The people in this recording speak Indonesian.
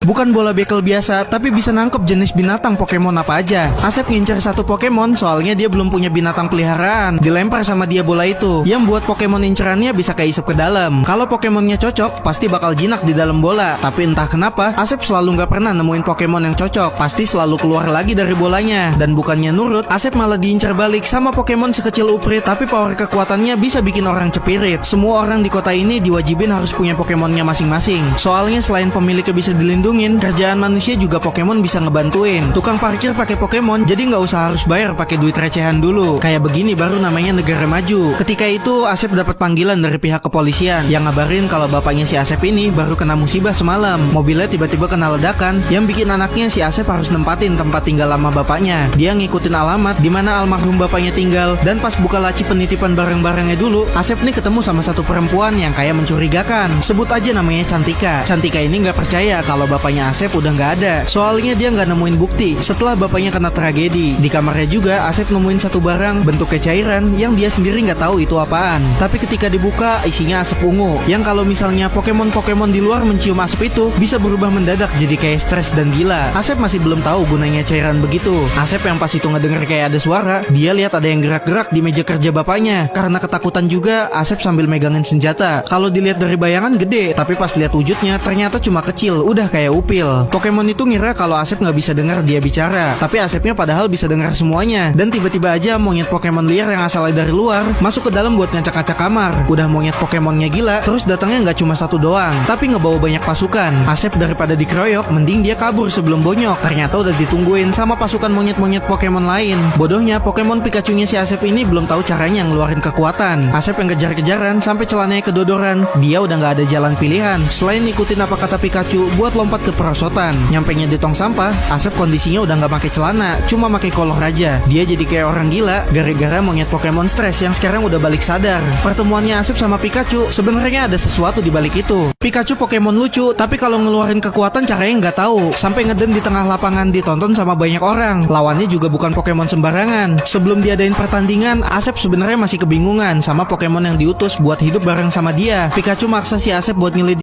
Bukan bola bekel biasa, tapi bisa nangkep jenis binatang Pokemon apa aja. Asep ngincer satu Pokemon soalnya dia belum punya binatang peliharaan. Dilempar sama dia bola itu, yang buat Pokemon incerannya bisa keisep ke dalam. Kalau Pokemonnya cocok, pasti bakal jinak di dalam bola. Tapi entah kenapa, Asep selalu nggak pernah nemuin Pokemon yang cocok. Pasti selalu keluar lagi dari bolanya. Dan bukannya nurut, Asep malah diincar balik sama Pokemon sekecil Uprit, tapi power kekuatannya bisa bikin orang cepirit. Semua orang di kota ini diwajibin harus punya Pokemonnya masing-masing. Soalnya selain pemiliknya bisa dilindungin, kerjaan manusia juga Pokemon bisa ngebantuin. Tukang parkir pakai Pokemon, jadi nggak usah harus bayar pakai duit recehan dulu. Kayak begini baru namanya negara maju. Ketika itu Asep dapat panggilan dari pihak kepolisian yang ngabarin kalau bapaknya si Asep ini baru kena musibah semalam. Mobilnya tiba-tiba kena ledakan yang bikin anaknya si Asep harus nempatin tempat tinggal lama bapaknya. Dia ngikutin alamat di mana almarhum bapaknya tinggal, dan pas buka laci penitipan barang-barangnya dulu, Asep nih ketemu sama satu perempuan yang kayak mencurigakan. Sebut aja namanya Cantika. Cantika ini nggak percaya kalau bapaknya Asep udah nggak ada. Soalnya dia nggak nemuin bukti setelah bapaknya kena tragedi. Di kamarnya juga Asep nemuin satu barang bentuknya cairan yang dia sendiri nggak tahu itu apaan. Tapi ketika dibuka isinya asap ungu. Yang kalau misalnya Pokemon di luar mencium asap itu bisa berubah mendadak jadi kayak stres dan gila. Asep masih belum tahu gunanya cairan begitu. Asep yang pas itu ngedenger kayak ada suara, dia lihat ada yang gerak-gerak di meja kerja bapaknya. Karena ketakutan juga, Asep sambil megangin senjata. Kalau dilihat dari bayangan gede, tapi pas lihat wujudnya ternyata cuma kecil, udah kayak upil. Pokemon itu ngira kalau Asep nggak bisa dengar dia bicara, tapi Asepnya padahal bisa dengar semuanya. Dan tiba-tiba aja monyet Pokemon liar yang asalnya dari luar masuk ke dalam buat ngacak-ngacak kamar. Udah monyet Pokemonnya gila, terus datangnya nggak cuma satu doang, tapi ngebawa banyak pasukan. Asep daripada dikeroyok, mending dia kabur sebelum bonyok. Ternyata udah ditungguin sama pasukan monyet-monyet Pokemon lain. Bodohnya Pokemon Pikachu-nya si Asep ini belum tahu caranya ngeluarin kekuatan. Asep yang kejar-kejaran sampai celananya kedodoran. Dia udah nggak ada jalan pilihan selain ikutin apa kata Pikachu buat lompat ke perosotan. Nyampenya di tong sampah, Asep kondisinya udah nggak pakai celana, cuma pakai kolor aja. Dia jadi kayak orang gila gara-gara monyet Pokemon stres yang sekarang udah balik sadar. Pertemuannya Asep sama Pikachu sebenarnya ada sesuatu di balik itu. Pikachu Pokemon lucu, tapi kalau ngeluarin kekuatan caranya nggak tahu. Sampai ngeden di tengah lapangan ditonton sama banyak orang. Lawannya juga bukan Pokemon sembarangan. Sebelum diadain pertandingan, Asep sebenarnya masih kebingungan sama Pokemon yang diutus buat hidup bareng sama dia. Pikachu maksa si Asep buat nyelidiki